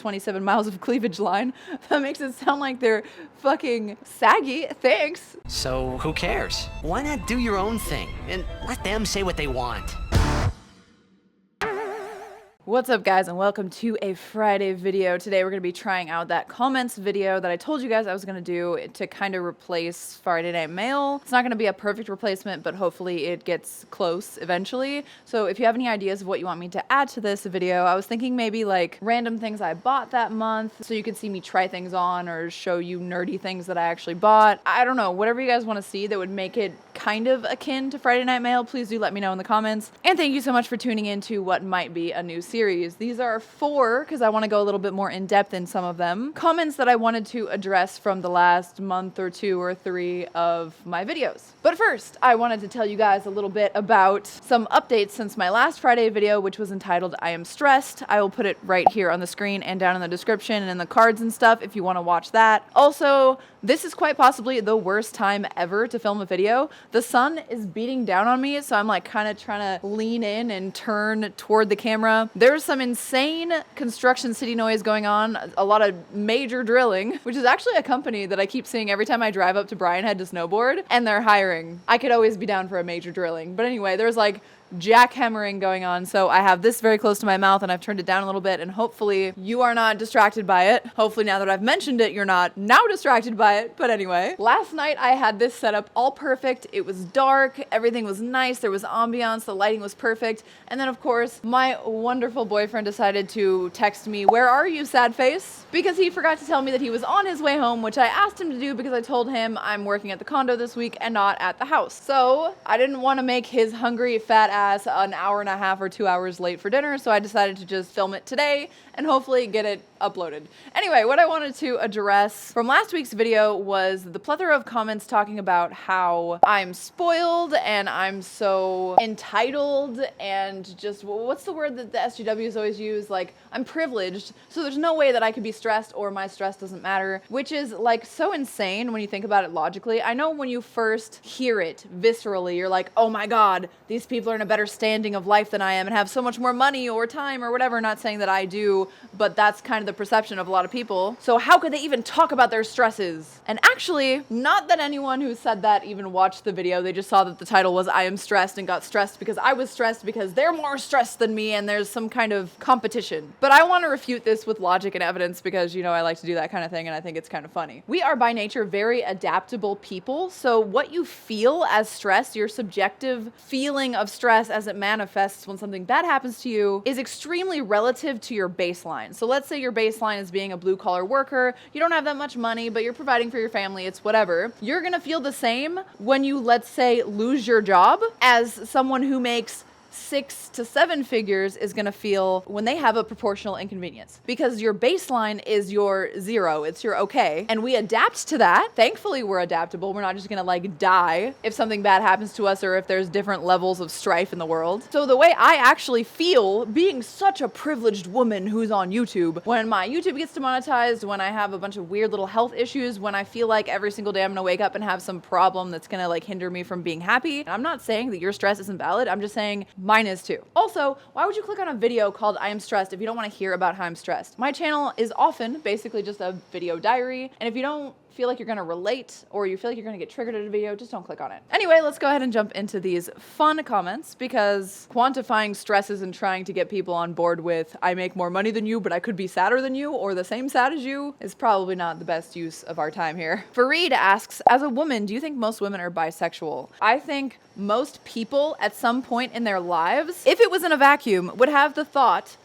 27 miles of cleavage line. That makes it sound like they're fucking saggy. Thanks. So who cares? Why not do your own thing and let them say what they want? What's up, guys, and welcome to a Friday video. Today we're going to be trying out that comments video that I told you guys I was going to do to kind of replace Friday Night Mail. It's not going to be a perfect replacement, but hopefully it gets close eventually. So if you have any ideas of what you want me to add to this video, I was thinking maybe like random things I bought that month so you could see me try things on or show you nerdy things that I actually bought. I don't know, whatever you guys want to see that would make it kind of akin to Friday Night Mail, please do let me know in the comments. And thank you so much for tuning in to what might be a new series. These are 4, because I want to go a little bit more in depth in some of them, comments that I wanted to address from the last month or 2 or 3 of my videos. But first, I wanted to tell you guys a little bit about some updates since my last Friday video, which was entitled I Am Stressed. I will put it right here on the screen and down in the description and in the cards and stuff if you want to watch that. Also, this is quite possibly the worst time ever to film a video. The sun is beating down on me, so I'm like kind of trying to lean in and turn toward the camera. There's some insane construction city noise going on, a lot of major drilling, which is actually a company that I keep seeing every time I drive up to Bryan Head to snowboard, and they're hiring. I could always be down for a major drilling. But anyway, there's like jackhammering going on, so I have this very close to my mouth and I've turned it down a little bit, and hopefully you are not distracted by it. Hopefully now that I've mentioned it, you're not now distracted by it. But anyway, last night I had this set up all perfect. It was dark, everything was nice, there was ambiance, the lighting was perfect, and then of course my wonderful boyfriend decided to text me, "Where are you, sad face?" because he forgot to tell me that he was on his way home, which I asked him to do because I told him I'm working at the condo this week and not at the house. So I didn't want to make his hungry fat ass an hour and a half or 2 hours late for dinner, so I decided to just film it today and hopefully get it uploaded. Anyway, what I wanted to address from last week's video was the plethora of comments talking about how I'm spoiled and I'm so entitled and just, what's the word that the SJWs always use? Like, I'm privileged, so there's no way that I could be stressed or my stress doesn't matter, which is like so insane when you think about it logically. I know when you first hear it viscerally, you're like, oh my God, these people are in a better standing of life than I am and have so much more money or time or whatever. Not saying that I do, but that's kind of the perception of a lot of people. So how could they even talk about their stresses? And actually, not that anyone who said that even watched the video. They just saw that the title was I Am Stressed and got stressed because I was stressed because they're more stressed than me and there's some kind of competition. But I want to refute this with logic and evidence because, you know, I like to do that kind of thing and I think it's kind of funny. We are by nature very adaptable people. So what you feel as stress, your subjective feeling of stress as it manifests when something bad happens to you, is extremely relative to your baseline. So let's say your baseline is being a blue-collar worker, you don't have that much money, but you're providing for your family, it's whatever. You're gonna feel the same when you, let's say, lose your job as someone who makes 6 to 7 figures is gonna feel when they have a proportional inconvenience, because your baseline is your 0, it's your okay, and we adapt to that. Thankfully, we're adaptable. We're not just gonna like die if something bad happens to us or if there's different levels of strife in the world. So the way I actually feel being such a privileged woman who's on YouTube, when my YouTube gets demonetized, when I have a bunch of weird little health issues, when I feel like every single day I'm gonna wake up and have some problem that's gonna like hinder me from being happy. And I'm not saying that your stress isn't valid, I'm just saying mine is too. Also, why would you click on a video called I Am Stressed if you don't want to hear about how I'm stressed? My channel is often basically just a video diary, and if you don't feel like you're gonna relate or you feel like you're gonna get triggered at a video, just don't click on it. Anyway, let's go ahead and jump into these fun comments, because quantifying stresses and trying to get people on board with I make more money than you but I could be sadder than you or the same sad as you is probably not the best use of our time here. Fareed asks, as a woman, do you think most women are bisexual? I think most people at some point in their lives, if it was in a vacuum, would have the thought,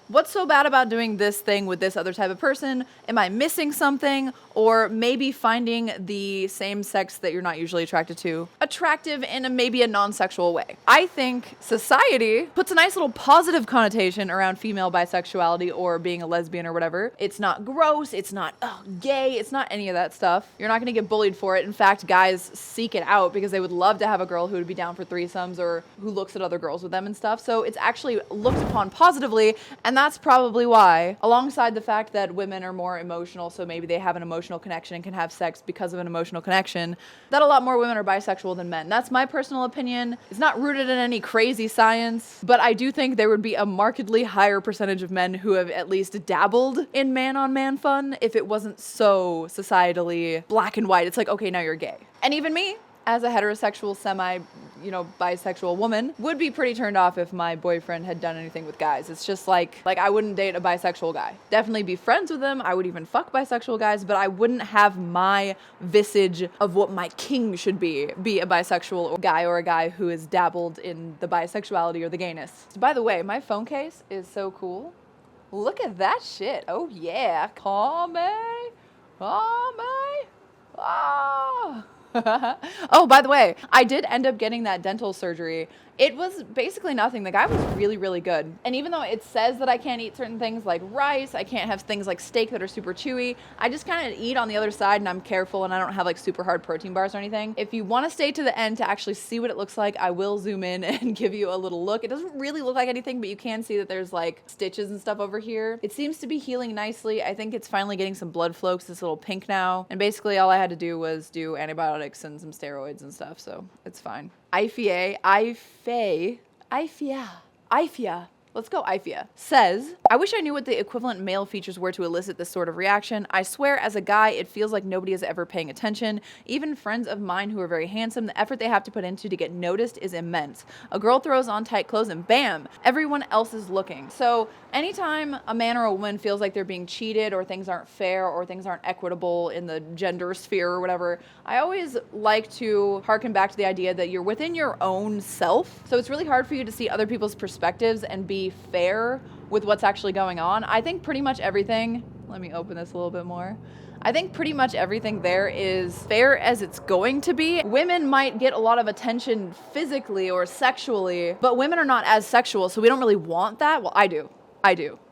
what's so bad about doing this thing with this other type of person? Am I missing something? Or maybe finding the same sex that you're not usually attracted to attractive in maybe a non-sexual way. I think society puts a nice little positive connotation around female bisexuality or being a lesbian or whatever. It's not gross, it's not gay, it's not any of that stuff. You're not gonna get bullied for it. In fact, guys seek it out because they would love to have a girl who would be down for threesomes or who looks at other girls with them and stuff. So it's actually looked upon positively, and And that's probably why, alongside the fact that women are more emotional, so maybe they have an emotional connection and can have sex because of an emotional connection, that a lot more women are bisexual than men. That's my personal opinion. It's not rooted in any crazy science, but I do think there would be a markedly higher percentage of men who have at least dabbled in man-on-man fun if it wasn't so societally black and white. It's like, okay, now you're gay. And even me, as a heterosexual, bisexual woman, would be pretty turned off if my boyfriend had done anything with guys. It's just like I wouldn't date a bisexual guy. Definitely be friends with them. I would even fuck bisexual guys, but I wouldn't have my visage of what my king should be a bisexual guy or a guy who has dabbled in the bisexuality or the gayness. So by the way, my phone case is so cool. Look at that shit. Oh yeah. Call me. Call me. Ah. Oh, by the way, I did end up getting that dental surgery. It was basically nothing. The guy was really, really good. And even though it says that I can't eat certain things like rice, I can't have things like steak that are super chewy, I just kind of eat on the other side and I'm careful and I don't have like super hard protein bars or anything. If you want to stay to the end to actually see what it looks like, I will zoom in and give you a little look. It doesn't really look like anything, but you can see that there's like stitches and stuff over here. It seems to be healing nicely. I think it's finally getting some blood flow because it's a little pink now. And basically all I had to do was do antibiotics and some steroids and stuff, so it's fine. IFIA. Let's go, IFIA. Says, I wish I knew what the equivalent male features were to elicit this sort of reaction. I swear, as a guy, it feels like nobody is ever paying attention. Even friends of mine who are very handsome, the effort they have to put into to get noticed is immense. A girl throws on tight clothes and bam, everyone else is looking. So anytime a man or a woman feels like they're being cheated or things aren't fair or things aren't equitable in the gender sphere or whatever, I always like to harken back to the idea that you're within your own self. So it's really hard for you to see other people's perspectives and be fair with what's actually going on. I think pretty much everything, let me open this a little bit more. I think pretty much everything there is fair as it's going to be. Women might get a lot of attention physically or sexually, but women are not as sexual, so we don't really want that. Well, I do.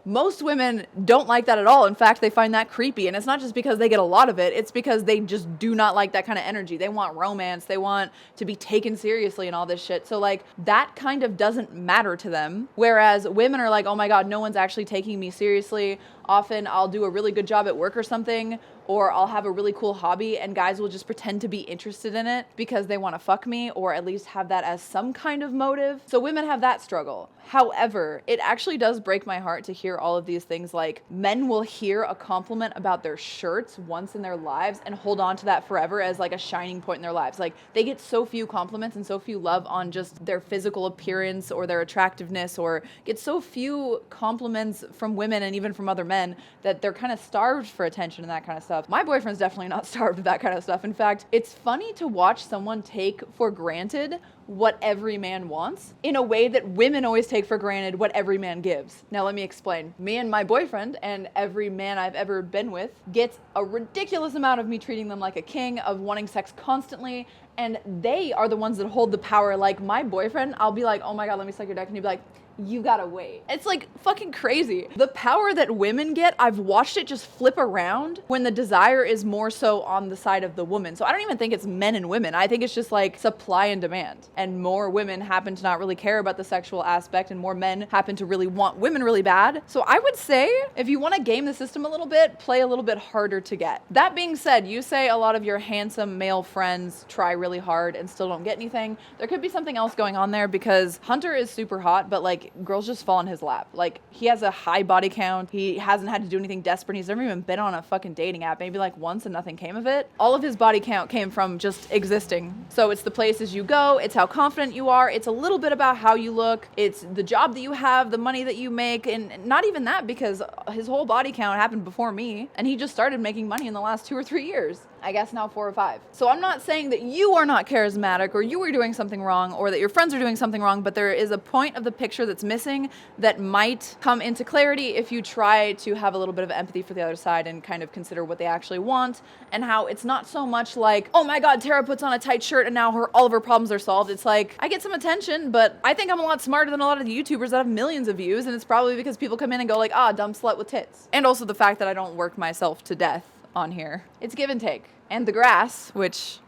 Most women don't like that at all. In fact, they find that creepy. And it's not just because they get a lot of it. It's because they just do not like that kind of energy. They want romance. They want to be taken seriously and all this shit. So like that kind of doesn't matter to them. Whereas women are like, oh my God, no one's actually taking me seriously. Often I'll do a really good job at work or something, or I'll have a really cool hobby and guys will just pretend to be interested in it because they want to fuck me or at least have that as some kind of motive. So women have that struggle. However, it actually does break my heart to hear all of these things like men will hear a compliment about their shirts once in their lives and hold on to that forever as like a shining point in their lives. Like they get so few compliments and so few love on just their physical appearance or their attractiveness, or get so few compliments from women and even from other men that they're kind of starved for attention and that kind of stuff. My boyfriend's definitely not starved of that kind of stuff. In fact, it's funny to watch someone take for granted what every man wants in a way that women always take for granted what every man gives. Now let me explain. Me and my boyfriend and every man I've ever been with gets a ridiculous amount of me treating them like a king, of wanting sex constantly, and they are the ones that hold the power. Like my boyfriend, I'll be like, oh my God, let me suck your dick, and he'll be like, you gotta wait. It's like fucking crazy. The power that women get, I've watched it just flip around when the desire is more so on the side of the woman. So I don't even think it's men and women. I think it's just like supply and demand. And more women happen to not really care about the sexual aspect and more men happen to really want women really bad. So I would say if you want to game the system a little bit, play a little bit harder to get. That being said, you say a lot of your handsome male friends try really hard and still don't get anything. There could be something else going on there because Hunter is super hot, but like girls just fall in his lap. Like he has a high body count. He hasn't had to do anything desperate. He's never even been on a fucking dating app, maybe like once, and nothing came of it. All of his body count came from just existing. So it's the places you go. It's how confident you are. It's a little bit about how you look. It's the job that you have, the money that you make, and not even that, because his whole body count happened before me and he just started making money in the last 2 or 3 years. I guess now 4 or 5. So I'm not saying that you are not charismatic or you are doing something wrong or that your friends are doing something wrong, but there is a point of the picture that's missing that might come into clarity if you try to have a little bit of empathy for the other side and kind of consider what they actually want, and how it's not so much like, oh my God, Tara puts on a tight shirt and now all of her problems are solved. It's like, I get some attention, but I think I'm a lot smarter than a lot of the YouTubers that have millions of views, and it's probably because people come in and go like, ah, dumb slut with tits. And also the fact that I don't work myself to death on here. It's give and take. And the grass, which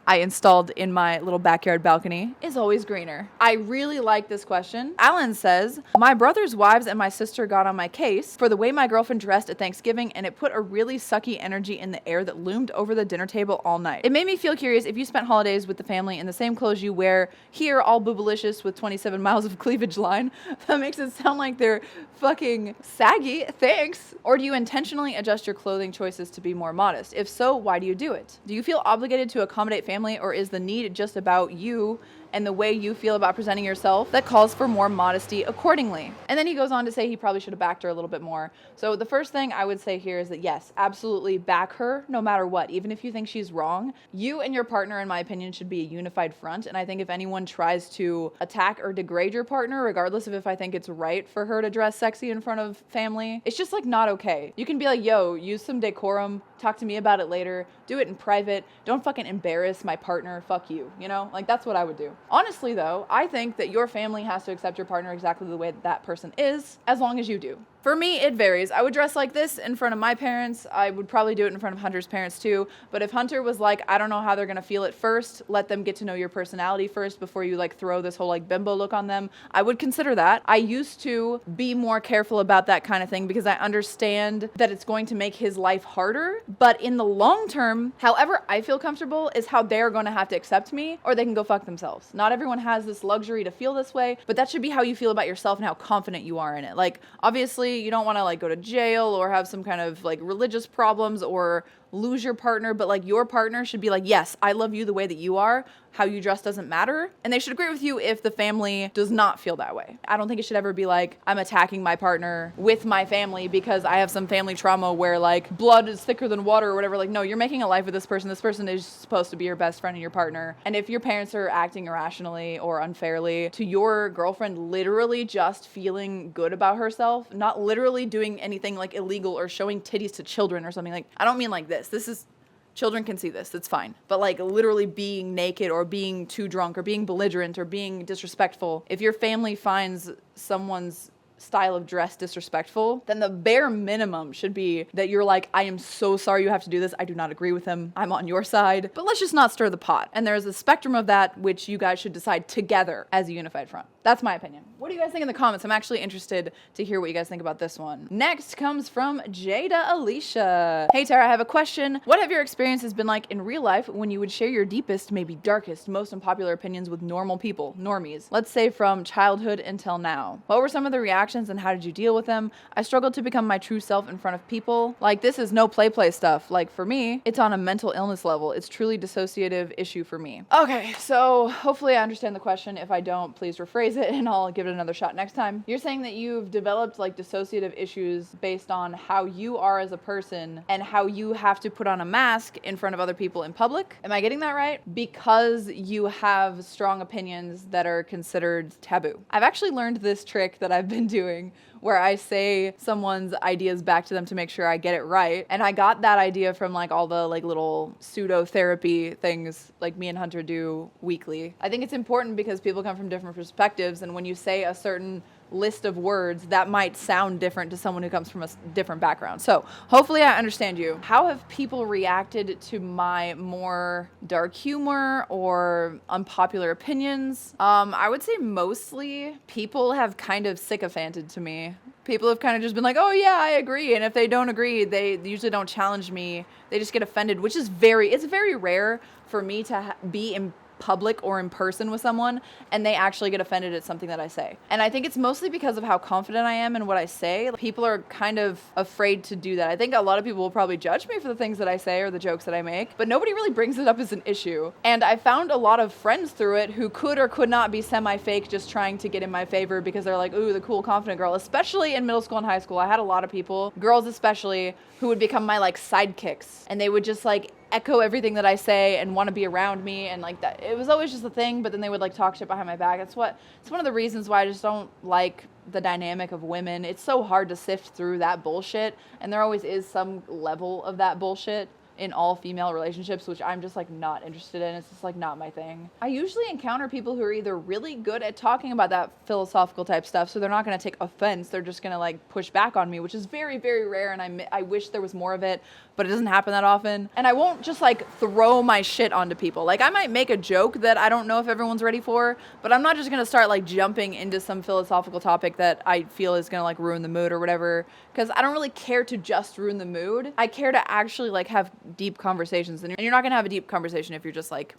I installed in my little backyard balcony is always greener. I really like this question. Alan says, my brother's wives and my sister got on my case for the way my girlfriend dressed at Thanksgiving, and it put a really sucky energy in the air that loomed over the dinner table all night. It made me feel curious if you spent holidays with the family in the same clothes you wear here, all boobalicious with 27 miles of cleavage line. That makes it sound like they're fucking saggy. Thanks. Or do you intentionally adjust your clothing choices to be more modest? If so, why do you do it? Do you feel obligated to accommodate family, or is the need just about you and the way you feel about presenting yourself that calls for more modesty accordingly? And then he goes on to say he probably should have backed her a little bit more. So the first thing I would say here is that yes, absolutely back her no matter what. Even if you think she's wrong, you and your partner, in my opinion, should be a unified front. And I think if anyone tries to attack or degrade your partner, regardless of if I think it's right for her to dress sexy in front of family, it's just like not okay. You can be like, yo, use some decorum, talk to me about it later, do it in private, don't fucking embarrass my partner, fuck you, you know? Like, that's what I would do. Honestly though, I think that your family has to accept your partner exactly the way that that person is, as long as you do. For me, it varies. I would dress like this in front of my parents. I would probably do it in front of Hunter's parents too. But if Hunter was like, I don't know how they're gonna feel at first, let them get to know your personality first before you like throw this whole like bimbo look on them, I would consider that. I used to be more careful about that kind of thing because I understand that it's going to make his life harder. But in the long term, however I feel comfortable is how they're gonna have to accept me, or they can go fuck themselves. Not everyone has this luxury to feel this way, but that should be how you feel about yourself and how confident you are in it. Like, obviously, you don't want to like go to jail or have some kind of like religious problems or lose your partner, but like your partner should be like, yes, I love you the way that you are. How you dress doesn't matter. And they should agree with you if the family does not feel that way. I don't think it should ever be like, I'm attacking my partner with my family because I have some family trauma where like blood is thicker than water or whatever. Like, no, you're making a life with this person. This person is supposed to be your best friend and your partner. And if your parents are acting irrationally or unfairly to your girlfriend literally just feeling good about herself, not literally doing anything like illegal or showing titties to children or something, like, I don't mean like this. This is, children can see this, it's fine. But like literally being naked or being too drunk or being belligerent or being disrespectful, if your family finds someone's style of dress disrespectful, then the bare minimum should be that you're like, I am so sorry you have to do this. I do not agree with him. I'm on your side. But let's just not stir the pot. And there's a spectrum of that which you guys should decide together as a unified front. That's my opinion. What do you guys think in the comments? I'm actually interested to hear what you guys think about this one. Next comes from Jada Alicia. Hey Tara, I have a question. What have your experiences been like in real life when you would share your deepest, maybe darkest, most unpopular opinions with normal people, normies? Let's say from childhood until now. What were some of the reactions and how did you deal with them? I struggled to become my true self in front of people. Like, this is no play stuff. Like, for me, it's on a mental illness level. It's truly dissociative issue for me. Okay, so hopefully I understand the question. If I don't, please rephrase it and I'll give it another shot next time. You're saying that you've developed like dissociative issues based on how you are as a person and how you have to put on a mask in front of other people in public. Am I getting that right? Because you have strong opinions that are considered taboo. I've actually learned this trick that I've been doing where I say someone's ideas back to them to make sure I get it right. And I got that idea from like all the like little pseudo therapy things like me and Hunter do weekly. I think it's important because people come from different perspectives, and when you say a certain list of words, that might sound different to someone who comes from a different background. So hopefully I understand you. How have people reacted to my more dark humor or unpopular opinions? I would say mostly people have kind of sycophanted to me. People have kind of just been like, oh yeah, I agree. And if they don't agree, they usually don't challenge me. They just get offended, which is it's very rare for me to be in public or in person with someone and they actually get offended at something that I say. And I think it's mostly because of how confident I am in what I say. People are kind of afraid to do that. I think a lot of people will probably judge me for the things that I say or the jokes that I make, but nobody really brings it up as an issue. And I found a lot of friends through it who could or could not be semi-fake, just trying to get in my favor because they're like, ooh, the cool, confident girl. Especially in middle school and high school, I had a lot of people, girls especially, who would become my like sidekicks, and they would just like echo everything that I say and want to be around me, and like that. It was always just a thing, but then they would like talk shit behind my back. It's one of the reasons why I just don't like the dynamic of women. It's so hard to sift through that bullshit, and there always is some level of that bullshit. in all female relationships, which I'm just like not interested in. It's just like not my thing. I usually encounter people who are either really good at talking about that philosophical type stuff, so they're not going to take offense. They're just going to like push back on me, which is very, very rare. And I wish there was more of it, but it doesn't happen that often. And I won't just like throw my shit onto people. Like I might make a joke that I don't know if everyone's ready for, but I'm not just going to start like jumping into some philosophical topic that I feel is going to like ruin the mood or whatever. Cause I don't really care to just ruin the mood. I care to actually like have deep conversations, and you're not going to have a deep conversation if you're just like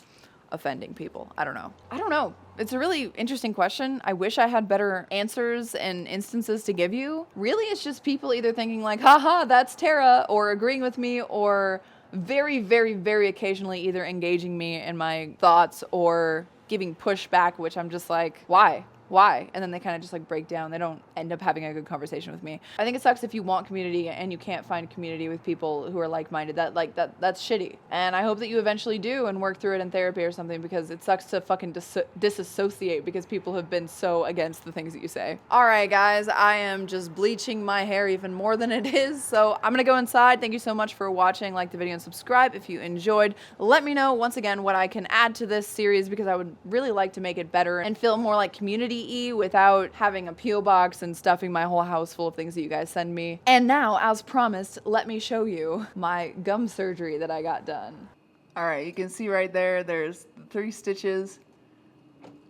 offending people. I don't know. It's a really interesting question. I wish I had better answers and instances to give you. Really, it's just people either thinking like, haha, that's Tara, or agreeing with me, or very, very, very occasionally either engaging me in my thoughts or giving pushback, which I'm just like, why? And then they kind of just like break down. They don't end up having a good conversation with me. I think it sucks if you want community and you can't find community with people who are like-minded. That's shitty. And I hope that you eventually do and work through it in therapy or something, because it sucks to fucking disassociate because people have been so against the things that you say. All right, guys, I am just bleaching my hair even more than it is. So I'm going to go inside. Thank you so much for watching. Like the video and subscribe if you enjoyed. Let me know once again what I can add to this series, because I would really like to make it better and feel more like community without having a P.O. box and stuffing my whole house full of things that you guys send me. And now, as promised, let me show you my gum surgery that I got done. All right, you can see right there, there's 3 stitches.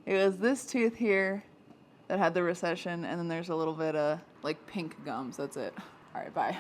It was this tooth here that had the recession, and then there's a little bit of like pink gums. That's it. All right, bye.